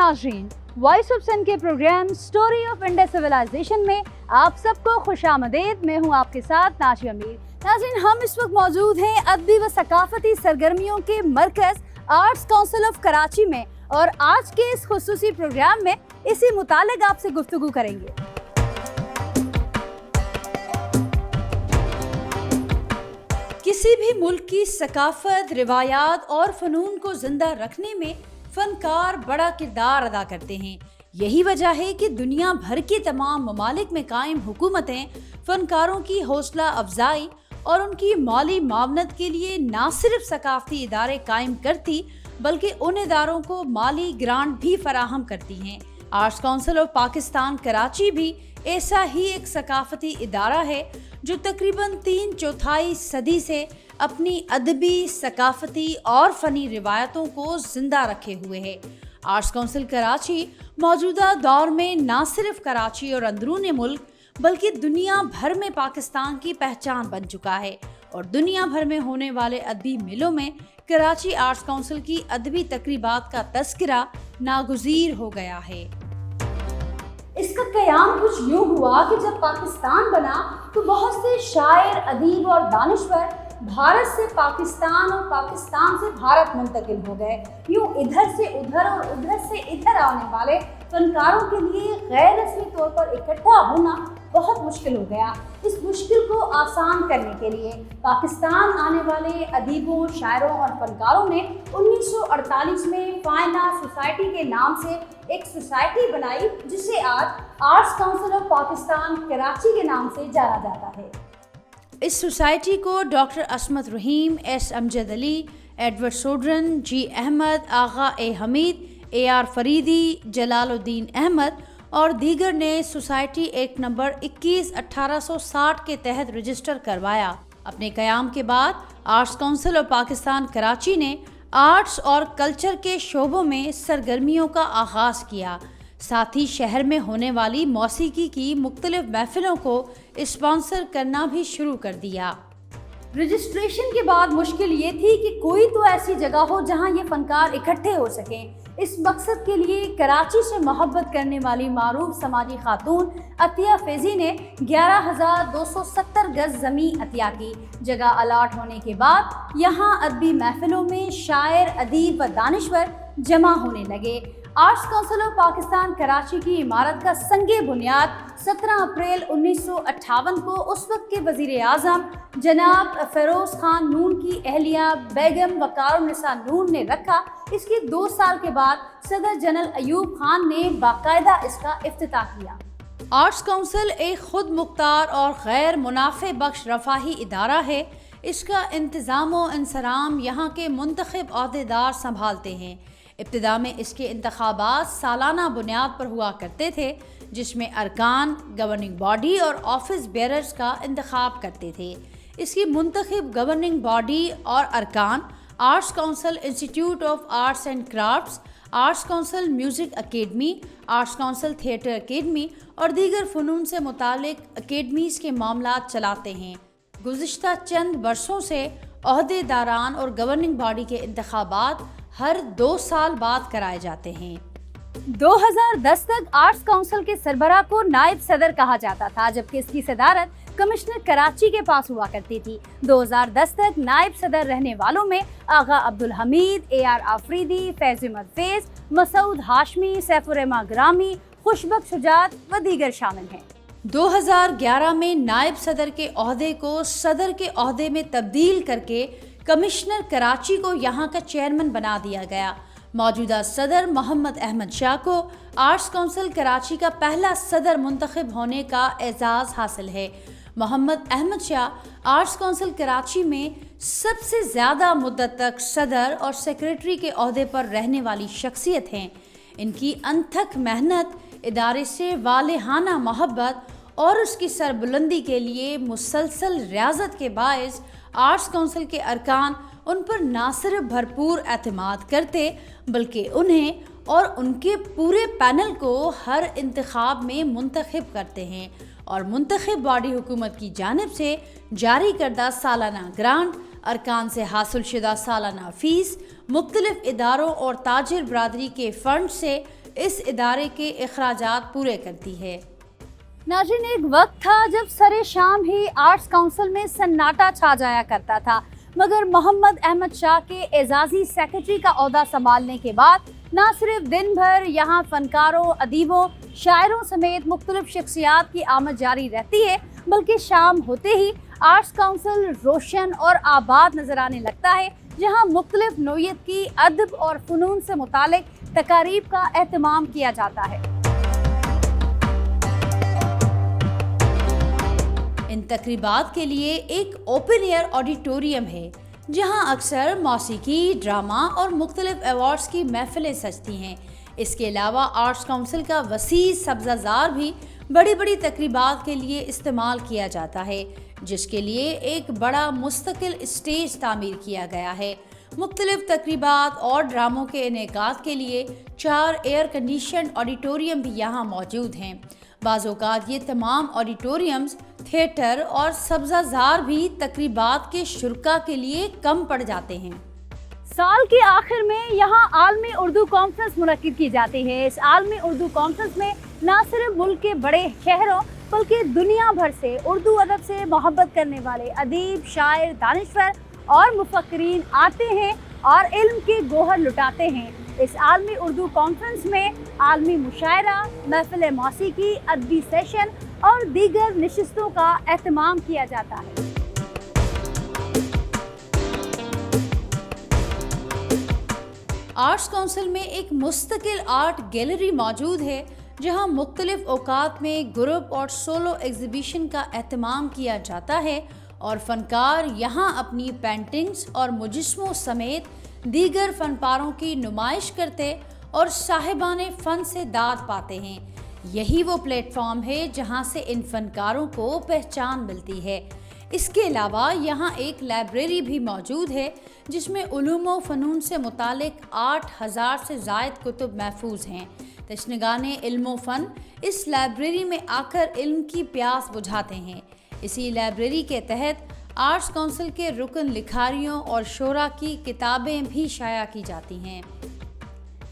नाज़रीन, voice of son के program story of India civilisation में आप सबको खुशामदीद। मैं हूं आपके साथ नाशिया मीर। नाज़रीन, हम इस वक्त मौजूद हैं अदबी व सकाफती सरगर्मियों के मरकज़ आर्ट्स काउंसिल ऑफ कराची में, और आज के इस खुसूसी प्रोग्राम में इसी मुतालिक आपसे गुफ्तगू करेंगे। किसी भी मुल्क की सकाफत, रिवायात और फ़नून को जिंदा रखने में फनकार बड़ा किरदार अदा करते हैं। यही वजह है कि दुनिया भर की तमाम ममालिक में कायम हुकूमतें फनकारों की हौसला अफजाई और उनकी माली मावनत के लिए न सिर्फ सकाफती इदारे कायम करती बल्कि उन इदारों को माली ग्रांट भी फराहम करती हैं। Arts council of Pakistan Karachi भी ऐसा ही एक सकाफती इदारा है जो तकरीबन 3/4 सदी से अपनी अदबी, सकाफती और फ़नी रिवायतों को जिंदा रखे हुए है। आर्ट्स काउंसिल कराची मौजूदा दौर में न सिर्फ कराची और अंदरूनी मुल्क बल्कि दुनिया भर में पाकिस्तान की पहचान बन चुका है, और दुनिया भर में होने वाले अदबी मेलों में कराची आर्ट्स काउंसिल की अदबी तकरीबात का तस्करा नागुज़ीर हो गया है। इसका क़याम कुछ यूँ हुआ कि जब पाकिस्तान बना तो बहुत से शायर, अदीब और दानिश्वर भारत से पाकिस्तान और पाकिस्तान से भारत मुंतकिल हो गए। यूँ इधर से उधर और उधर से इधर आने वाले फनकारों के लिए गैर रस्मी तौर पर इकट्ठा होना बहुत मुश्किल हो गया। इस मुश्किल को आसान करने के लिए पाकिस्तान आने वाले अदीबों, शायरों और फनकारों ने 1948 में फाइन आर्ट सोसाइटी के नाम से एक सोसाइटी बनाई, जिसे आज arts council of Pakistan Karachi के नाम से जाना जाता है। इस सोसाइटी को डॉक्टर असमत रहीम, एस अमजद अली, एडवर्ड सोड्रन, जी अहमद, आगा ए हमीद, AR फरीदी, जलालुद्दीन अहमद और दीगर ने सोसाइटी एक्ट नंबर 21 1860 के तहत रजिस्टर करवाया। अपने क़याम के बाद arts council of Pakistan Karachi ने आर्ट्स और कल्चर के शोबों में सरगर्मियों का आगाज़ किया। साथ ही शहर में होने वाली मौसीकी की मुख्तलिफ महफिलों को स्पॉन्सर करना भी शुरू कर दिया। रजिस्ट्रेशन के बाद मुश्किल ये थी कि कोई तो ऐसी जगह हो जहां ये फनकार इकट्ठे हो सकें। इस मकसद के लिए कराची से मोहब्बत करने वाली मारूफ समाजी खातून अतिया फैजी ने 11,270 गज ज़मीन अतिया की। जगह अलाट होने के बाद यहाँ अदबी महफिलों में शायर, अदीब व दानिश्वर जमा होने लगे। Arts council of Pakistan Karachi की इमारत का संगे बुनियाद 17 अप्रैल 1958 को उस वक्त के वज़ीर आज़म जनाब फ़िरोज़ खान नून की अहलिया बेगम वक़ारुन्निसा नून ने रखा। इसके 2 साल के बाद सदर जनरल अयूब खान ने बाकायदा इसका इफ्तिताह किया। आर्ट्स काउंसिल एक खुद मुख्तार और गैर मुनाफे बख्श रफ़ाही इदारा है। इसका इंतज़ाम व इंसराम यहाँ के मुंतखब अहदेदार संभालते हैं। इब्तिदा में इसके इंतखाबात सालाना बुनियाद पर हुआ करते थे, जिसमें अरकान, गवर्निंग बॉडी और ऑफिस बेयरर्स का इंतखाब करते थे। इसकी मुंतखब गवर्निंग बॉडी और अरकान arts council institute of arts and crafts, arts council music academy, arts council theatre academy और दीगर फ़नून से मुतालिक अकेडमीज़ के मामलात चलाते हैं। गुज़िश्ता चंद बरसों से अहदेदारान और गवर्निंग बॉडी के इंतखाबात हर 2 साल बाद कराए जाते हैं। 2010 तक आर्ट्स काउंसिल के सरबराह को नायब सदर कहा जाता था, जबकि इसकी सदारत कमिश्नर कराची के पास हुआ करती थी। 2010 तक नायब सदर रहने वालों में आगा अब्दुल हमीद, AR आफरीदी, फैज़ अहमद फैज़, मसूद हाशमी, सैफुर्रहमा ग्रामी, खुशबक शुजात व दीगर शामिल हैं। 2011 में नायब सदर के ओहदे को सदर के ओहदे में तब्दील करके कमिश्नर कराची को यहाँ का चेयरमैन बना दिया गया। मौजूदा सदर मोहम्मद अहमद शाह को आर्ट्स काउंसिल कराची का पहला सदर मुंतखब होने का एजाज़ हासिल है। मोहम्मद अहमद शाह आर्ट्स काउंसिल कराची में सबसे ज़्यादा मुद्दत तक सदर और सेक्रेटरी के ओहदे पर रहने वाली शख्सियत हैं। इनकी अनथक मेहनत, इदारे से वालेहाना मोहब्बत और उसकी सरबुलंदी के लिए मुसलसल रियाजत के बायस आर्ट्स काउंसिल के अरकान उन पर ना सिर्फ भरपूर एतमाद करते बल्कि उन्हें और उनके पूरे पैनल को हर इंतखाब में मुंतखब करते हैं, और मुंतखब बॉडी हुकूमत की जानिब से जारी करदा सालाना ग्रांट, अरकान से हासिल शुदा सालाना फ़ीस, मुख्तलिफ इदारों और ताजिर बरादरी के फ़ंड से इस इदारे के अखराजात पूरे करती है। नाज़रीन, एक वक्त था जब सरे शाम ही आर्ट्स काउंसिल में सन्नाटा छा जाया करता था, मगर मोहम्मद अहमद शाह के एजाजी सेक्रेटरी का ओहदा संभालने के बाद न सिर्फ दिन भर यहाँ फनकारों, अदीबों, शायरों समेत मुख्तलिफ शख्सियात की आमद जारी रहती है, बल्कि शाम होते ही आर्ट्स काउंसिल रोशन और आबाद नजर आने लगता है, जहाँ मुख्तलिफ नौइयत की अदब और फ़नून से मुतालिक तकारीब का एहतमाम किया जाता है। इन तकरीबात के लिए एक ओपन एयर ऑडिटोरियम है, जहां अक्सर मौसीकी, ड्रामा और मुख्तलिफ अवार्ड्स की महफिलें सजती हैं। इसके अलावा आर्ट्स काउंसिल का वसी सब्ज़ाज़ार भी बड़ी बड़ी तकरीबात के लिए इस्तेमाल किया जाता है, जिसके लिए एक बड़ा मुस्तकिल स्टेज तामीर किया गया है। मुख्तलिफ तकरीबात और ड्रामों के इनेकाद के लिए 4 एयर कंडीशन ऑडिटोरियम भी यहाँ मौजूद हैं। बाज़ औक़ात ये तमाम ऑडिटोरियम्स, थिएटर और सब्ज़ाज़ार भी तकरीबात के शुरका के लिए कम पड़ जाते हैं। साल के आखिर में यहाँ आलमी उर्दू कॉन्फ्रेंस मुनक्किद की जाती है। इस आलमी उर्दू कॉन्फ्रेंस में न सिर्फ मुल्क के बड़े शहरों बल्कि दुनिया भर से उर्दू अदब से मोहब्बत करने वाले अदीब, शायर, दानिश्वर और मुफक्किरीन आते हैं और इल्म के गोहर लुटाते हैं। इस आलमी उर्दू कॉन्फ्रेंस में आलमी मुशायरा, महफिल मौसीकी, अदबी सेशन और दीगर नशिस्तों का एहतमाम किया जाता है। आर्ट्स काउंसिल में एक मुस्तकिल आर्ट गैलरी मौजूद है, जहां मुख्तलिफ औकात में ग्रुप और सोलो एग्जीबिशन का एहतमाम किया जाता है और फनकार यहां अपनी पेंटिंग्स और मुजस्मों समेत दीगर फनपारों की नुमाइश करते और साहिबाने फ़न से दाद पाते हैं। यही वो प्लेटफॉर्म है जहां से इन फनकारों को पहचान मिलती है। इसके अलावा यहाँ एक लाइब्रेरी भी मौजूद है, जिसमें उलूम व फ़नून से मुतालिक 8000 से ज़ायद कुतुब महफूज हैं। तशनगाने इल्म व फ़न इस लाइब्रेरी में आकर इल्म की प्यास बुझाते हैं। इसी लाइब्रेरी के तहत आर्ट्स काउंसिल के रुकन लिखारियों और शोरा की किताबें भी शाया की जाती हैं।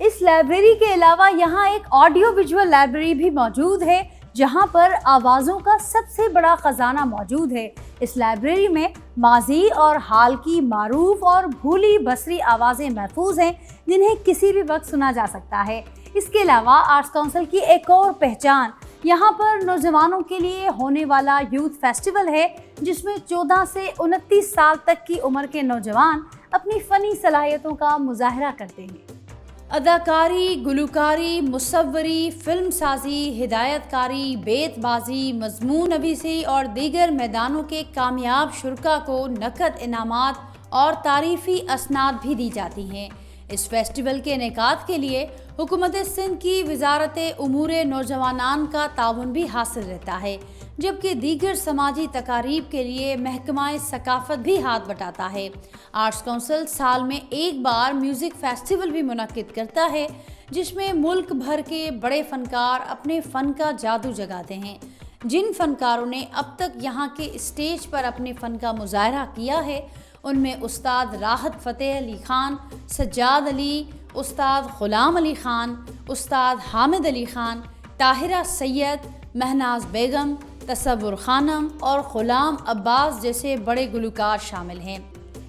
इस लाइब्रेरी के अलावा यहाँ एक ऑडियो विजुअल लाइब्रेरी भी मौजूद है, जहाँ पर आवाज़ों का सबसे बड़ा ख़जाना मौजूद है। इस लाइब्रेरी में माजी और हाल की मारूफ और भूली बसरी आवाज़ें महफूज हैं, जिन्हें किसी भी वक्त सुना जा सकता है। इसके अलावा आर्ट्स काउंसिल की एक और पहचान यहाँ पर नौजवानों के लिए होने वाला यूथ फेस्टिवल है, जिसमें 14 से 29 साल तक की उम्र के नौजवान अपनी फ़नी सलाहियतों का मुजाहरा करते हैं। अदाकारी, गुलकारी, मुसव्वरी, फिल्म साजी, हिदायतकारी, बेतबाजी, मजमून नवीसी और दीगर मैदानों के कामयाब शुरका को नकद इनामात और तारीफ़ी असनाद भी दी जाती हैं। इस फेस्टिवल के इनेकाद के लिए हुकूमत सिंध की वजारत उमूर नौजवानान का ताउन भी हासिल रहता है, जबकि दीगर समाजी तकारीब के लिए महकमा सकाफत भी हाथ बटाता है। आर्ट्स काउंसिल साल में एक बार म्यूज़िक फेस्टिवल भी मुनक्किद करता है, जिसमें मुल्क भर के बड़े फनकार अपने फ़न का जादू जगाते हैं। जिन फनकारों ने अब तक यहाँ के स्टेज पर अपने फ़न का मुजाहरा किया है, उनमें उस्ताद राहत फ़तेह अली ख़ान, सज्जाद अली, उस्ताद ग़ुलाम अली ख़ान, उस्ताद हामिद अली ख़ान, ताहिरा सैयद, महनाज बेगम, तसव्वुर खानम और ग़ुलाम अब्बास जैसे बड़े गुलकार शामिल हैं।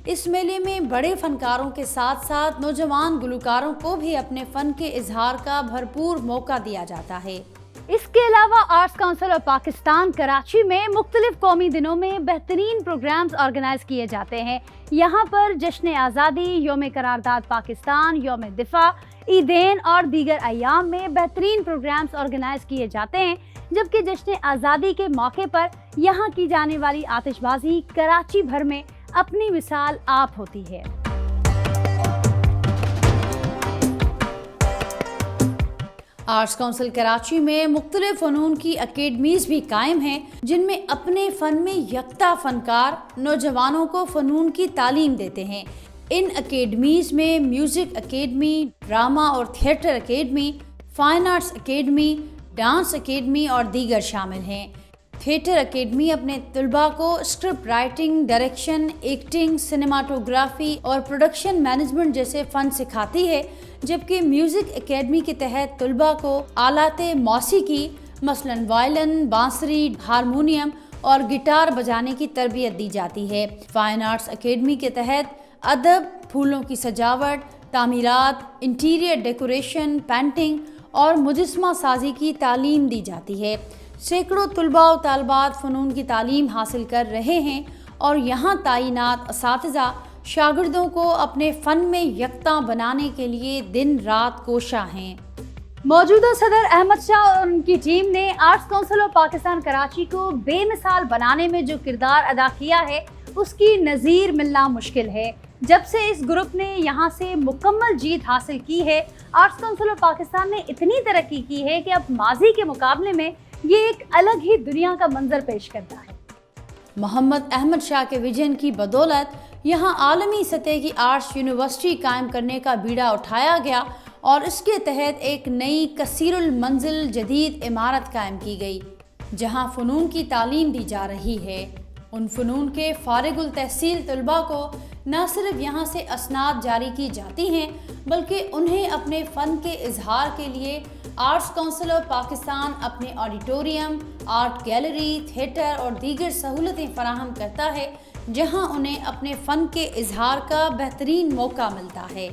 इस मेले में बड़े फनकारों के साथ साथ नौजवान गुलकारों को भी अपने फ़न के इजहार का भरपूर मौका दिया जाता है। इसके अलावा arts council of Pakistan Karachi में मुख्तलिफ कौमी दिनों में बेहतरीन प्रोग्राम्स ऑर्गेनाइज किए जाते हैं। यहाँ पर जश्न आज़ादी, योम करारदाद पाकिस्तान, योम दिफा, ईदेन और दीगर अयाम में बेहतरीन प्रोग्राम्स ऑर्गेनाइज किए जाते हैं, जबकि जश्न आज़ादी के मौके पर यहाँ की जाने वाली आतिशबाजी कराची भर में अपनी मिसाल आप होती है। आर्ट्स काउंसिल कराची में मुख्तलिफ फ़नून की अकेडमीज़ भी कायम हैं, जिनमें अपने फ़न में यकता फ़नकार नौजवानों को फ़नून की तालीम देते हैं। इन अकेडमीज़ में म्यूज़िक अकेडमी, ड्रामा और theatre academy, fine arts academy, dance academy और दीगर शामिल हैं। थिएटर एकेडमी अपने तलबा को script writing, direction, acting, cinematography और प्रोडक्शन मैनेजमेंट जैसे फ़न सिखाती है, जबकि म्यूज़िक एकेडमी के तहत तलबा को आलाते मौसीकी मसलन वायलिन, बांसुरी, हारमोनियम और गिटार बजाने की तरबियत दी जाती है। फाइन आर्ट्स एकेडमी के तहत अदब, फूलों की सजावट, तामीरात, इंटीरियर डेकोरेशन, पेंटिंग और मुजस्मा साजी की तालीम दी जाती है। सैकड़ों तलबा व तालबात फ़नून की तालीम हासिल कर रहे हैं और यहाँ तैनात असातिज़ा शागिर्दों को अपने फ़न में यकता बनाने के लिए दिन रात कोशा हैं। मौजूदा सदर अहमद शाह और उनकी टीम ने arts council of Pakistan Karachi को बेमिसाल बनाने में जो किरदार अदा किया है, उसकी नज़ीर मिलना मुश्किल है। जब से इस ग्रुप ने यहाँ से मुकम्मल जीत हासिल की है, आर्ट्स काउंसिल ऑफ पाकिस्तान ने इतनी तरक्की की है कि अब माजी के मुकाबले में ये एक अलग ही दुनिया का मंजर पेश करता है। मोहम्मद अहमद शाह के विजन की बदौलत यहाँ आलमी सतह की आर्ट्स यूनिवर्सिटी कायम करने का बीड़ा उठाया गया और इसके तहत एक नई कसीरुल मंजिल जदीद इमारत कायम की गई, जहाँ फ़नून की तालीम दी जा रही है। उन फ़नून के फारिगुल तहसील तलबा को न सिर्फ यहाँ से असनाद जारी की जाती हैं, बल्कि उन्हें अपने फ़न के इजहार के लिए आर्ट्स काउंसिल ऑफ पाकिस्तान अपने ऑडिटोरियम, आर्ट गैलरी, थिएटर और दीगर सहूलतें फराहम करता है, जहाँ उन्हें अपने फ़न के इजहार का बेहतरीन मौका मिलता है।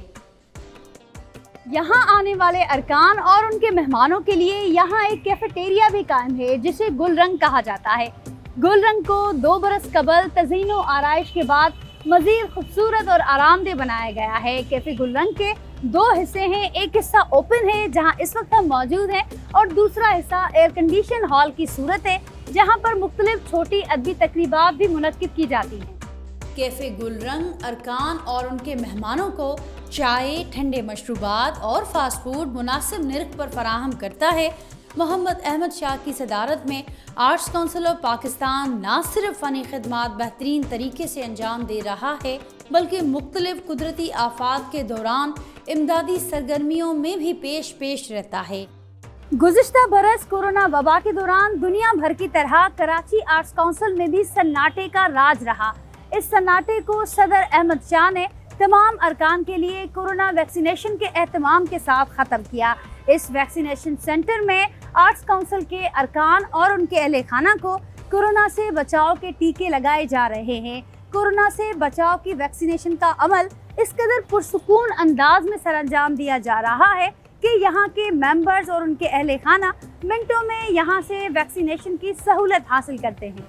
यहाँ आने वाले अरकान और उनके मेहमानों के लिए यहाँ एक कैफेटेरिया भी कायम है, जिसे गुलरंग कहा जाता है। गुलरंग को 2 बरस कबल तज़ीन व आराइश के बाद मज़ीद खूबसूरत और आरामदेह बनाया गया है। कैफ़े गुलरंग के 2 हिस्से हैं, एक हिस्सा ओपन है जहाँ इस वक्त हम मौजूद हैं, और दूसरा हिस्सा एयर कंडीशन हॉल की सूरत है, जहाँ पर मुख्तलिफ छोटी अदबी तकरीबात भी मुनक्किद की जाती हैं। कैफ़े गुलरंग अरकान और उनके मेहमानों को चाय, ठंडे मशरूबात और फास्ट फूड मुनासिब निर्ख पर फराहम करता है। मोहम्मद अहमद शाह की सदारत में आर्ट्स काउंसिल ऑफ पाकिस्तान न सिर्फ फ़नी खिदमात बेहतरीन तरीके से अंजाम दे रहा है, बल्कि मुख्तलिफ कुदरती आफात के दौरान इमदादी सरगर्मियों में भी पेश रहता है। गुज़िश्ता बरस कोरोना वबा के दौरान दुनिया भर की तरह कराची आर्ट्स काउंसिल में भी सन्नाटे का राज रहा। इस सन्नाटे को सदर अहमद शाह ने तमाम अरकान के लिए कोरोना वैक्सीनेशन के एहतमाम के साथ ख़त्म किया। इस वैक्सीनेशन सेंटर में आर्ट्स काउंसिल के अरकान और उनके अहले खाना को कोरोना से बचाव के टीके लगाए जा रहे हैं। कोरोना से बचाव की वैक्सीनेशन का अमल इस कदर पुरसुकून अंदाज में सरअंजाम दिया जा रहा है कि यहाँ के मेंबर्स और उनके अहले खाना मिनटों में यहाँ से वैक्सीनेशन की सहूलत हासिल करते हैं।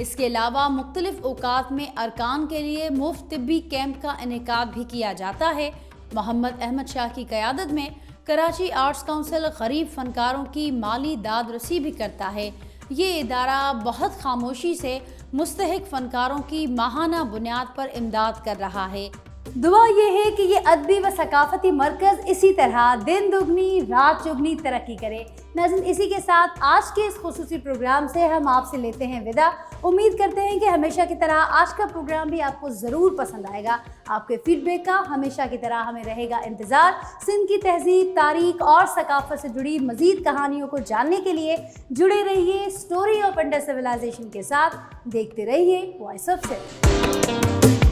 इसके अलावा मुख्तलिफ औकात में अरकान के लिए मुफ्त तिब्बी कैंप का इनेकाद भी किया जाता है। मोहम्मद अहमद शाह की क़यादत में कराची आर्ट्स काउंसिल गरीब फ़नकारों की माली दाद रसी भी करता है। ये इदारा बहुत खामोशी से मुस्तहिक फ़नकारों की माहाना बुनियाद पर इमदाद कर रहा है। दुआ ये है कि ये अदबी व सकाफती मरकज़ इसी तरह दिन दुगनी रात चुगनी तरक्की करे। नाज़रीन, इसी के साथ आज के इस खुसूसी प्रोग्राम से हम आपसे लेते हैं विदा। उम्मीद करते हैं कि हमेशा की तरह आज का प्रोग्राम भी आपको ज़रूर पसंद आएगा। आपके फीडबैक का हमेशा की तरह हमें रहेगा इंतज़ार। सिंध की तहज़ीब, तारीख और सकाफत से जुड़ी मज़ीद कहानियों को जानने के लिए जुड़े रहिए स्टोरी ऑफ अंडर सिविलाइजेशन के साथ। देखते रहिए वॉइस ऑफ सिंध।